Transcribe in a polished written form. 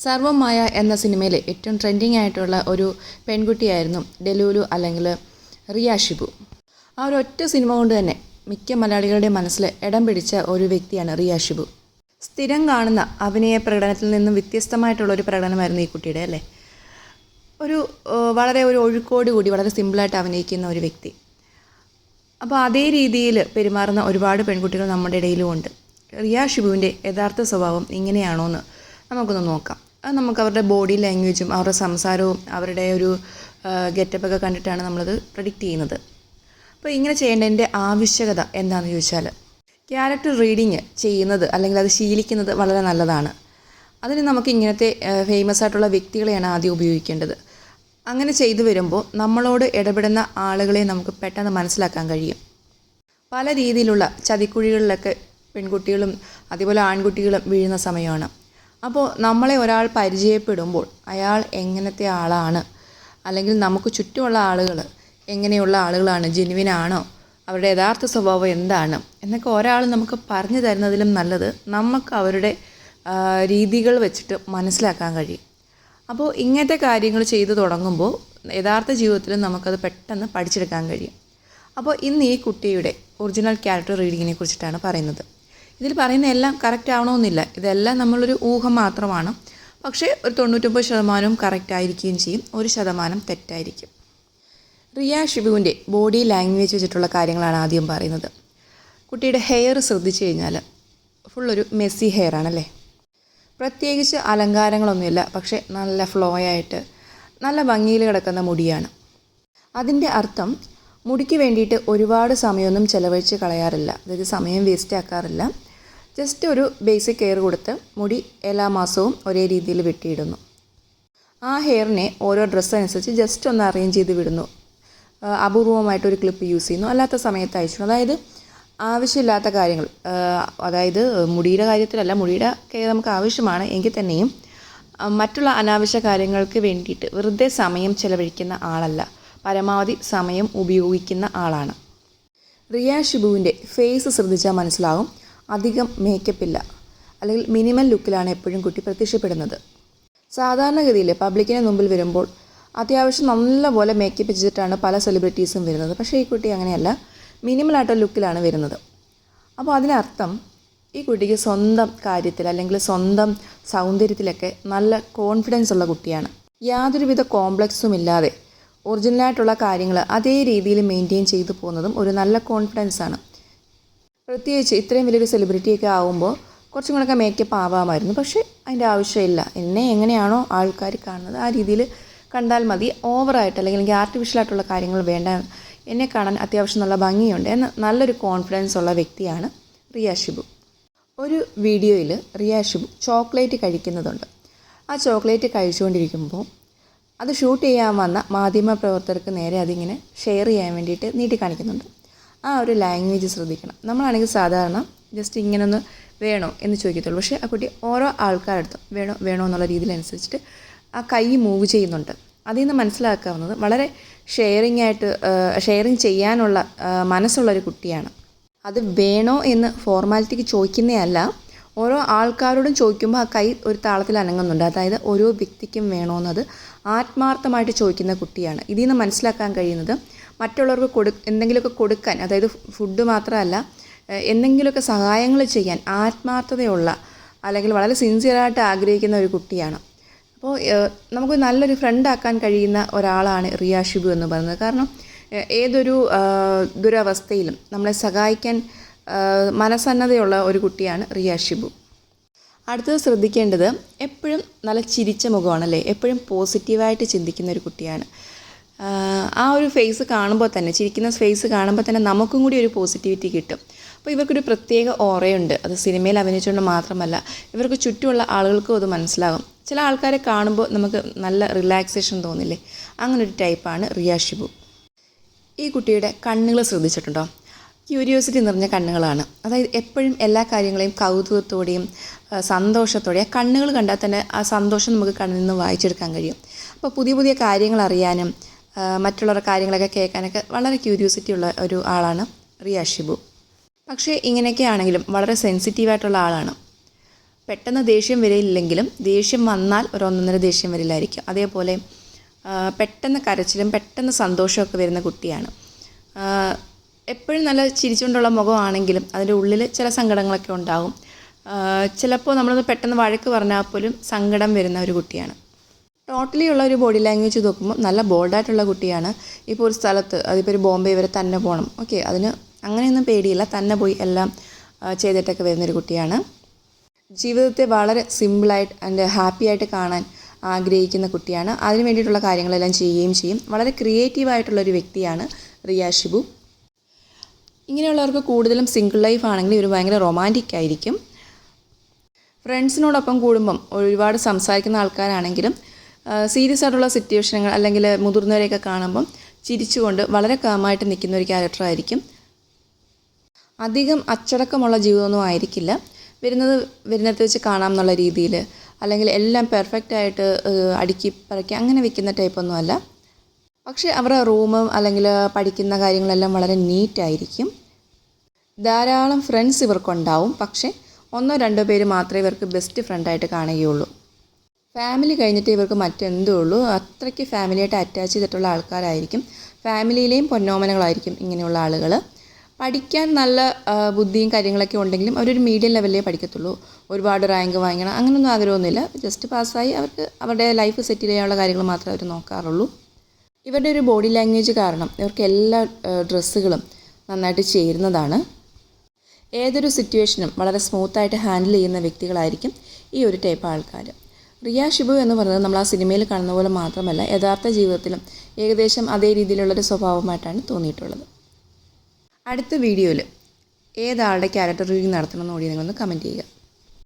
സർവമായ എന്ന സിനിമയിലെ ഏറ്റവും ട്രെൻഡിങ് ആയിട്ടുള്ള ഒരു പെൺകുട്ടിയായിരുന്നു ഡെലൂലു അല്ലെങ്കിൽ റിയ ഷിബു. ആ ഒരു ഒറ്റ സിനിമ കൊണ്ട് തന്നെ മിക്ക മലയാളികളുടെ മനസ്സിൽ ഇടം പിടിച്ച ഒരു വ്യക്തിയാണ് റിയ ഷിബു. സ്ഥിരം കാണുന്ന അഭിനയ പ്രകടനത്തിൽ നിന്നും വ്യത്യസ്തമായിട്ടുള്ളൊരു പ്രകടനമായിരുന്നു ഈ കുട്ടിയുടെ അല്ലേ. വളരെ ഒഴുക്കോട് കൂടി വളരെ സിമ്പിളായിട്ട് അഭിനയിക്കുന്ന ഒരു വ്യക്തി. അപ്പോൾ അതേ രീതിയിൽ പെരുമാറുന്ന ഒരുപാട് പെൺകുട്ടികൾ നമ്മുടെ ഇടയിലും ഉണ്ട്. റിയ ഷിബുവിൻ്റെ യഥാർത്ഥ സ്വഭാവം ഇങ്ങനെയാണോ എന്ന് നമുക്കൊന്ന് നോക്കാം. അത് നമുക്ക് അവരുടെ ബോഡി ലാംഗ്വേജും അവരുടെ സംസാരവും അവരുടെ ഒരു ഗെറ്റപ്പൊക്കെ കണ്ടിട്ടാണ് നമ്മളത് പ്രഡിക്റ്റ് ചെയ്യുന്നത്. അപ്പോൾ ഇങ്ങനെ ചെയ്യേണ്ടതിൻ്റെ ആവശ്യകത എന്താണെന്ന് ചോദിച്ചാൽ, ക്യാരക്ടർ റീഡിങ് ചെയ്യുന്നത് അല്ലെങ്കിൽ അത് ശീലിക്കുന്നത് വളരെ നല്ലതാണ്. അതിന് നമുക്ക് ഇങ്ങനത്തെ ഫേമസ് ആയിട്ടുള്ള വ്യക്തികളെയാണ് ആദ്യം ഉപയോഗിക്കേണ്ടത്. അങ്ങനെ ചെയ്തു വരുമ്പോൾ നമ്മളോട് ഇടപെടുന്ന ആളുകളെ നമുക്ക് പെട്ടെന്ന് മനസ്സിലാക്കാൻ കഴിയും. പല രീതിയിലുള്ള ചതിക്കുഴികളിലൊക്കെ പെൺകുട്ടികളും അതുപോലെ ആൺകുട്ടികളും വീഴുന്ന സമയമാണ്. അപ്പോൾ നമ്മളെ ഒരാൾ പരിചയപ്പെടുമ്പോൾ അയാൾ എങ്ങനത്തെ ആളാണ്, അല്ലെങ്കിൽ നമുക്ക് ചുറ്റുമുള്ള ആളുകൾ എങ്ങനെയുള്ള ആളുകളാണ്, ജെനുവിനാണോ, അവരുടെ യഥാർത്ഥ സ്വഭാവം എന്താണ് എന്നൊക്കെ ഒരാൾ നമുക്ക് പറഞ്ഞു തരുന്നതിലും നല്ലത് നമുക്ക് അവരുടെ രീതികൾ വെച്ചിട്ട് മനസ്സിലാക്കാൻ കഴിയും. അപ്പോൾ ഇങ്ങനത്തെ കാര്യങ്ങൾ ചെയ്തു തുടങ്ങുമ്പോൾ യഥാർത്ഥ ജീവിതത്തിൽ നമുക്കത് പെട്ടെന്ന് പഠിച്ചെടുക്കാൻ കഴിയും. അപ്പോൾ ഇന്ന് ഈ കുട്ടിയുടെ ഒറിജിനൽ ക്യാരക്ടർ റീഡിങ്ങിനെ കുറിച്ചിട്ടാണ് പറയുന്നത്. ഇതിൽ പറയുന്ന എല്ലാം കറക്റ്റ് ആവണമെന്നില്ല, ഇതെല്ലാം നമ്മളൊരു ഊഹം മാത്രമാണ്. പക്ഷേ ഒരു 99% കറക്റ്റ് ആയിരിക്കുകയും ചെയ്യും, 1% തെറ്റായിരിക്കും. റിയ ഷിബുവിൻ്റെ ബോഡി ലാംഗ്വേജ് വെച്ചിട്ടുള്ള കാര്യങ്ങളാണ് ആദ്യം പറയുന്നത്. കുട്ടിയുടെ ഹെയർ ശ്രദ്ധിച്ചു കഴിഞ്ഞാൽ ഫുള്ളൊരു മെസ്സി ഹെയർ ആണല്ലേ. പ്രത്യേകിച്ച് അലങ്കാരങ്ങളൊന്നുമില്ല, പക്ഷേ നല്ല ഫ്ലോ ആയിട്ട് നല്ല ഭംഗിയിൽ കിടക്കുന്ന മുടിയാണ്. അതിൻ്റെ അർത്ഥം മുടിക്ക് വേണ്ടിയിട്ട് ഒരുപാട് സമയമൊന്നും ചിലവഴിച്ച് കളയാറില്ല, അതായത് സമയം വേസ്റ്റ് ആക്കാറില്ല. ജസ്റ്റ് ഒരു ബേസിക് കെയർ കൊടുത്ത് മുടി എല്ലാ മാസവും ഒരേ രീതിയിൽ വെട്ടിയിടുന്നു. ആ ഹെയറിനെ ഓരോ ഡ്രസ്സ് അനുസരിച്ച് ജസ്റ്റ് ഒന്ന് അറേഞ്ച് ചെയ്ത് വിടുന്നു. അപൂർവമായിട്ടൊരു ക്ലിപ്പ് യൂസ് ചെയ്യുന്നു, അല്ലാത്ത സമയത്ത് അയച്ചു. അതായത് ആവശ്യമില്ലാത്ത കാര്യങ്ങൾ, അതായത് മുടിയുടെ കാര്യത്തിലല്ല, മുടിയുടെ കെയർ നമുക്ക് ആവശ്യമാണ് എങ്കിൽ തന്നെയും മറ്റുള്ള അനാവശ്യ കാര്യങ്ങൾക്ക് വേണ്ടിയിട്ട് വെറുതെ സമയം ചിലവഴിക്കുന്ന ആളല്ല, പരമാവധി സമയം ഉപയോഗിക്കുന്ന ആളാണ്. റിയ ഷിബുവിൻ്റെ ഫേസ് ശ്രദ്ധിച്ചാൽ മനസ്സിലാവും, അധികം മേക്കപ്പ് ഇല്ല, അല്ലെങ്കിൽ മിനിമൽ ലുക്കിലാണ് എപ്പോഴും കുട്ടി പ്രത്യക്ഷപ്പെടുന്നത്. സാധാരണഗതിയിൽ പബ്ലിക്കിന് മുമ്പിൽ വരുമ്പോൾ അത്യാവശ്യം നല്ലപോലെ മേക്കപ്പ് ചെയ്തിട്ടാണ് പല സെലിബ്രിറ്റീസും വരുന്നത്. പക്ഷേ ഈ കുട്ടി അങ്ങനെയല്ല, മിനിമലായിട്ട് ലുക്കിലാണ് വരുന്നത്. അപ്പോൾ അതിനർത്ഥം ഈ കുട്ടിക്ക് സ്വന്തം കാര്യത്തിൽ അല്ലെങ്കിൽ സ്വന്തം സൗന്ദര്യത്തിലൊക്കെ നല്ല കോൺഫിഡൻസ് ഉള്ള കുട്ടിയാണ്. യാതൊരുവിധ കോംപ്ലക്സും ഇല്ലാതെ ഒറിജിനലായിട്ടുള്ള കാര്യങ്ങൾ അതേ രീതിയിൽ മെയിൻറ്റെയിൻ ചെയ്തു പോകുന്നതും ഒരു നല്ല കോൺഫിഡൻസാണ്. പ്രത്യേകിച്ച് ഇത്രയും വലിയൊരു സെലിബ്രിറ്റിയൊക്കെ ആകുമ്പോൾ കുറച്ചും കൂടെയൊക്കെ മേക്കപ്പ് ആവാമായിരുന്നു, പക്ഷേ അതിൻ്റെ ആവശ്യമില്ല. എന്നെ എങ്ങനെയാണോ ആൾക്കാർ കാണുന്നത് ആ രീതിയിൽ കണ്ടാൽ മതി. ഓവറായിട്ട് അല്ലെങ്കിൽ എനിക്ക് ആർട്ടിഫിഷ്യലായിട്ടുള്ള കാര്യങ്ങൾ വേണ്ട, എന്നെ കാണാൻ അത്യാവശ്യം നല്ല ഭംഗിയുണ്ട് എന്ന നല്ലൊരു കോൺഫിഡൻസ് ഉള്ള വ്യക്തിയാണ് റിയ ഷിബു. ഒരു വീഡിയോയിൽ റിയ ഷിബു ചോക്ലേറ്റ് കഴിക്കുന്നതുണ്ട്. ആ ചോക്ലേറ്റ് കഴിച്ചുകൊണ്ടിരിക്കുമ്പോൾ അത് ഷൂട്ട് ചെയ്യാൻ വന്ന മാധ്യമപ്രവർത്തകർക്ക് നേരെ അതിങ്ങനെ ഷെയർ ചെയ്യാൻ വേണ്ടിയിട്ട് നീട്ടി കാണിക്കുന്നുണ്ട്. ആ ഒരു ലാംഗ്വേജ് ശ്രദ്ധിക്കണം. നമ്മളാണെങ്കിൽ സാധാരണ ജസ്റ്റ് ഇങ്ങനെ ഒന്ന് വേണോ എന്ന് ചോദിക്കത്തുള്ളൂ. പക്ഷേ ആ കുട്ടി ഓരോ ആൾക്കാരടുത്തും വേണോ എന്നുള്ള രീതിയിലനുസരിച്ചിട്ട് ആ കൈ മൂവ് ചെയ്യുന്നുണ്ട്. അതിൽ നിന്ന് മനസ്സിലാക്കാവുന്നത് വളരെ ഷെയറിങ് ചെയ്യാനുള്ള മനസ്സുള്ളൊരു കുട്ടിയാണ്. അത് വേണോ എന്ന് ഫോർമാലിറ്റിക്ക് ചോദിക്കുന്നതല്ല, ഓരോ ആൾക്കാരോടും ചോദിക്കുമ്പോൾ ആ കൈ ഒരു താളത്തിൽ അനങ്ങുന്നുണ്ട്. അതായത് ഓരോ വ്യക്തിക്കും വേണമെന്നത് ആത്മാർത്ഥമായിട്ട് ചോദിക്കുന്ന കുട്ടിയാണ്. ഇതിൽ നിന്ന് മനസ്സിലാക്കാൻ കഴിയുന്നത് മറ്റുള്ളവർക്ക് എന്തെങ്കിലുമൊക്കെ കൊടുക്കാൻ, അതായത് ഫുഡ് മാത്രമല്ല, എന്തെങ്കിലുമൊക്കെ സഹായങ്ങൾ ചെയ്യാൻ ആത്മാർത്ഥതയുള്ള അല്ലെങ്കിൽ വളരെ സിൻസിയറായിട്ട് ആഗ്രഹിക്കുന്ന ഒരു കുട്ടിയാണ്. അപ്പോൾ നമുക്ക് നല്ലൊരു ഫ്രണ്ടാക്കാൻ കഴിയുന്ന ഒരാളാണ് റിയ ഷിബു എന്ന് പറയുന്നത്. കാരണം ഏതൊരു ദുരവസ്ഥയിലും നമ്മളെ സഹായിക്കാൻ മനസ്സന്നതയുള്ള ഒരു കുട്ടിയാണ് റിയ ഷിബു. അടുത്തത് ശ്രദ്ധിക്കേണ്ടത്, എപ്പോഴും നല്ല ചിരിച്ച മുഖമാണല്ലേ, എപ്പോഴും പോസിറ്റീവായിട്ട് ചിന്തിക്കുന്ന ഒരു കുട്ടിയാണ്. ആ ഒരു ഫേസ് കാണുമ്പോൾ തന്നെ, ചിരിക്കുന്ന ഫേസ് കാണുമ്പോൾ തന്നെ നമുക്കും കൂടി ഒരു പോസിറ്റിവിറ്റി കിട്ടും. അപ്പോൾ ഇവർക്കൊരു പ്രത്യേക ഓറയുണ്ട്. അത് സിനിമയിൽ അഭിനയിച്ചുകൊണ്ട് മാത്രമല്ല, ഇവർക്ക് ചുറ്റുമുള്ള ആളുകൾക്കും അത് മനസ്സിലാകും. ചില ആൾക്കാരെ കാണുമ്പോൾ നമുക്ക് നല്ല റിലാക്സേഷൻ തോന്നില്ലേ, അങ്ങനൊരു ടൈപ്പാണ് റിയ ഷിബു. ഈ കുട്ടിയുടെ കണ്ണുകൾ ശ്രദ്ധിച്ചിട്ടുണ്ടോ? ക്യൂരിയോസിറ്റി നിറഞ്ഞ കണ്ണുകളാണ്. അതായത് എപ്പോഴും എല്ലാ കാര്യങ്ങളെയും കൗതുകത്തോടെയും സന്തോഷത്തോടെയും, ആ കണ്ണുകൾ കണ്ടാൽ തന്നെ ആ സന്തോഷം നമുക്ക് കണ്ണിൽ നിന്ന് വായിച്ചെടുക്കാൻ കഴിയും. അപ്പോൾ പുതിയ പുതിയ കാര്യങ്ങൾ അറിയാനും മറ്റുള്ളവരുടെ കാര്യങ്ങളൊക്കെ കേൾക്കാനൊക്കെ വളരെ ക്യൂരിയോസിറ്റി ഉള്ള ഒരു ആളാണ് റിയ ഷിബു. പക്ഷേ ഇങ്ങനെയൊക്കെ ആണെങ്കിലും വളരെ സെൻസിറ്റീവായിട്ടുള്ള ആളാണ്. പെട്ടെന്ന് ദേഷ്യം വരില്ലെങ്കിലും ദേഷ്യം വന്നാൽ ഒരു ഒന്നൊന്നര ദേഷ്യം വരില്ലായിരിക്കും. അതേപോലെ പെട്ടെന്ന് കരച്ചിലും പെട്ടെന്ന് സന്തോഷമൊക്കെ വരുന്ന കുട്ടിയാണ്. എപ്പോഴും നല്ല ചിരിച്ചുകൊണ്ടുള്ള മുഖമാണെങ്കിലും അതിൻ്റെ ഉള്ളിൽ ചില സങ്കടങ്ങളൊക്കെ ഉണ്ടാകും. ചിലപ്പോൾ നമ്മളൊന്ന് പെട്ടെന്ന് വഴക്ക് പറഞ്ഞാൽ പോലും സങ്കടം വരുന്ന ഒരു കുട്ടിയാണ്. ടോട്ടലി ഉള്ള ഒരു ബോഡി ലാംഗ്വേജ് നോക്കുമ്പോൾ നല്ല ബോൾഡായിട്ടുള്ള കുട്ടിയാണ്. ഇപ്പോൾ ഒരു സ്ഥലത്ത് അതിപ്പോൾ ഒരു ബോംബെ വരെ തന്നെ പോകണം, ഓക്കെ, അതിന് അങ്ങനെയൊന്നും പേടിയില്ല, തന്നെ പോയി എല്ലാം ചെയ്തിട്ടൊക്കെ വരുന്നൊരു കുട്ടിയാണ്. ജീവിതത്തെ വളരെ സിമ്പിളായിട്ട് ആൻഡ് ഹാപ്പി ആയിട്ട് കാണാൻ ആഗ്രഹിക്കുന്ന കുട്ടിയാണ്. അതിന് വേണ്ടിയിട്ടുള്ള കാര്യങ്ങളെല്ലാം ചെയ്യുകയും ചെയ്യും. വളരെ ക്രിയേറ്റീവായിട്ടുള്ളൊരു വ്യക്തിയാണ് റിയ ഷിബു. ഇങ്ങനെയുള്ളവർക്ക് കൂടുതലും സിംഗിൾ ലൈഫ് ആണെങ്കിൽ ഇവർ ഭയങ്കര റൊമാൻറ്റിക് ആയിരിക്കും. ഫ്രണ്ട്സിനോടൊപ്പം കൂടുമ്പം ഒരുപാട് സംസാരിക്കുന്ന ആൾക്കാരാണെങ്കിലും സീരിയസ് ആയിട്ടുള്ള സിറ്റുവേഷനുകൾ അല്ലെങ്കിൽ മുതിർന്നവരെയൊക്കെ കാണുമ്പം ചിരിച്ചുകൊണ്ട് വളരെ കാമായിട്ട് നിൽക്കുന്ന ഒരു ക്യാരക്ടറായിരിക്കും. അധികം അച്ചടക്കമുള്ള ജീവിതമൊന്നും ആയിരിക്കില്ല. വരുന്നിടത്ത് വെച്ച് കാണാം എന്നുള്ള രീതിയിൽ, അല്ലെങ്കിൽ എല്ലാം പെർഫെക്റ്റായിട്ട് അടുക്കി പറക്കി അങ്ങനെ വെക്കുന്ന ടൈപ്പൊന്നും അല്ല. പക്ഷേ അവരുടെ റൂമും അല്ലെങ്കിൽ പഠിക്കുന്ന കാര്യങ്ങളെല്ലാം വളരെ നീറ്റായിരിക്കും. ധാരാളം ഫ്രണ്ട്സ് ഇവർക്കുണ്ടാവും. പക്ഷേ 1-2 പേര് മാത്രമേ ഇവർക്ക് ബെസ്റ്റ് ഫ്രണ്ടായിട്ട് കാണുകയുള്ളൂ. ഫാമിലി കഴിഞ്ഞിട്ട് ഇവർക്ക് മറ്റെന്തേ ഉള്ളൂ. അത്രയ്ക്ക് ഫാമിലിയായിട്ട് അറ്റാച്ച് ചെയ്തിട്ടുള്ള ആൾക്കാരായിരിക്കും. ഫാമിലിയിലെയും പൊന്നോമനകളായിരിക്കും ഇങ്ങനെയുള്ള ആളുകൾ. പഠിക്കാൻ നല്ല ബുദ്ധിയും കാര്യങ്ങളൊക്കെ ഉണ്ടെങ്കിലും അവരൊരു മീഡിയം ലെവലിലേ പഠിക്കത്തുള്ളൂ. ഒരുപാട് റാങ്ക് വാങ്ങിക്കണം അങ്ങനെയൊന്നും ആഗ്രഹമൊന്നുമില്ല. ജസ്റ്റ് പാസ്സായി അവർക്ക് അവരുടെ ലൈഫ് സെറ്റിൽ ചെയ്യാനുള്ള കാര്യങ്ങൾ മാത്രമേ അവർ നോക്കാറുള്ളൂ. ഇവരുടെ ഒരു ബോഡി ലാംഗ്വേജ് കാരണം ഇവർക്ക് എല്ലാ ഡ്രസ്സുകളും നന്നായിട്ട് ചേരുന്നതാണ്. ഏതൊരു സിറ്റുവേഷനും വളരെ സ്മൂത്തായിട്ട് ഹാൻഡിൽ ചെയ്യുന്ന വ്യക്തികളായിരിക്കും ഈ ഒരു ടൈപ്പ് ആൾക്കാർ. റിയ ഷിബു എന്ന് പറയുന്നത് നമ്മൾ ആ സിനിമയിൽ കാണുന്ന പോലെ മാത്രമല്ല, യഥാർത്ഥ ജീവിതത്തിലും ഏകദേശം അതേ രീതിയിലുള്ളൊരു സ്വഭാവമായിട്ടാണ് തോന്നിയിട്ടുള്ളത്. അടുത്ത വീഡിയോയിൽ ഏതാളുടെ ക്യാരക്ടർ റിവ്യൂ നടത്തണമെന്ന് കൂടി നിങ്ങളൊന്ന് കമൻറ്റ് ചെയ്യുക.